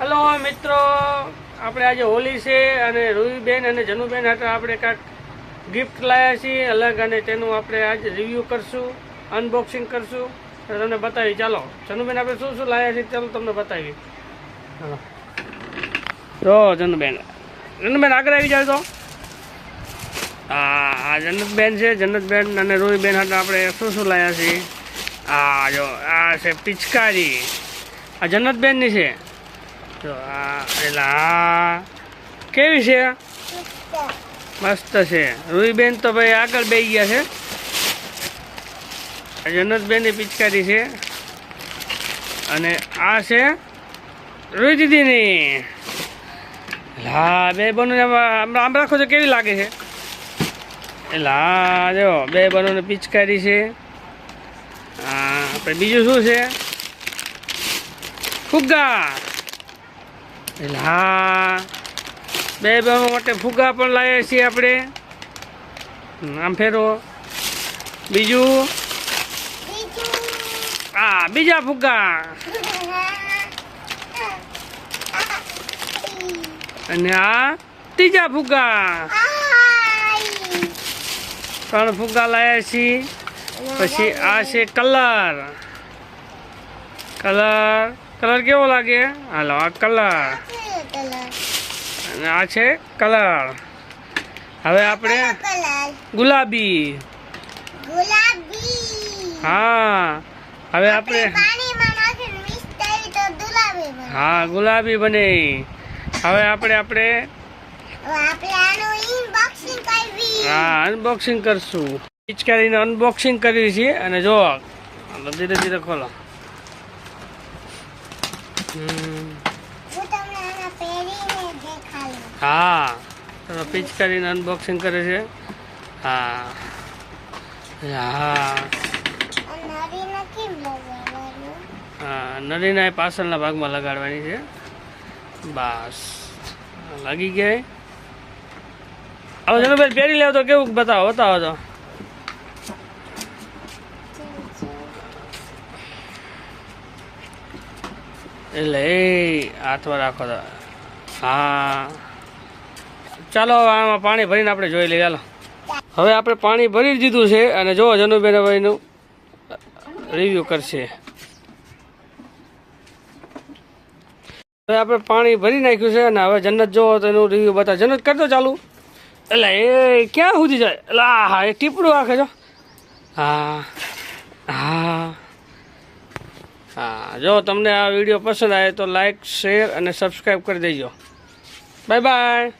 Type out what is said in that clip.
ચાલો મિત્રો, આપણે આજે હોલી છે અને રૂહીબેન અને જનુબેન હાટે આપણે કાંઈક ગિફ્ટ લાવ્યા છીએ અલગ, અને તેનું આપણે આજે રિવ્યૂ કરશું, અનબોક્સિંગ કરશું, તમને બતાવી. ચાલો જનુબેન, આપણે શું શું લાવ્યા છીએ ચાલો તમને બતાવી. ચાલો જો જનુબેન આગળ આવી જાય તો આ જન્નતબેન છે. જન્નતબેન અને રૂહીબેન હાટે આપણે શું શું લાવ્યા છીએ. આ જો આ છે પિચકારી, આ જન્નતબેનની છે. તો આ એટલે આ કેવી છે? મસ્ત છે. રૂહીબેન તો ભાઈ આગળ બેસી ગયા છે. જન્નતબેનની પિચકારી છે અને આ છે રૂહી દીદીની. હા, બે બનો આમ રાખો તો કેવી લાગે છે? એટલે હા જો બે બનોને પિચકારી છે. હા, આપણે બીજું શું છે? ફુગ્ગા. એટલે હા, બે બહેનો માટે ફુગ્ગા પણ લાવ્યા છીએ આપણે. આમ ફેરો. બીજું હા, બીજા ફુગ્ગા. અને આ ત્રીજા ફુગ્ગા. 3 ફુગ્ગા લાવ્યા છીએ. પછી આ છે કલર. કલર કેવો લાગે? હાલો આ કલર અને આ છે કલર. હવે આપણે ગુલાબી. હા, હવે આપણે હા ગુલાબી બને. હવે આપણે હા અનબોક્સિંગ કરશું. પિચકારીને અનબોક્સિંગ કરવી છે અને જો ધીરે ધીરે ખોલો. હા, પિચકારીને અનબોક્સિંગ કરે છે. હા હા હા, નળીના પાછળના ભાગમાં લગાડવાની છે. બસ લાગી ગયા. હવે જનુભાઈ પહેરી લેવો તો કેવું બતાવો તો. એટલે એ હાથમાં રાખો તો. હા ચાલો, આમાં પાણી ભરીને આપણે જોઈ લઈએ. ચાલો હવે આપણે પાણી ભરી દીધું છે અને જો જનુબેન ભાઈનું રિવ્યુ કરશે. હવે આપણે પાણી ભરી નાખ્યું છે અને હવે જન્નત જોવો તો એનું રિવ્યુ બતાવ. જન્નત કરતો ચાલુ. એટલે એ ક્યાં સુધી જાય? એટલે હા, એ ટીપડું રાખે છો. હા હા હા, જો તમને આ વિડીયો પસંદ આવે તો લાઈક, શેર અને સબસ્ક્રાઈબ કરી દેજો. Bye bye.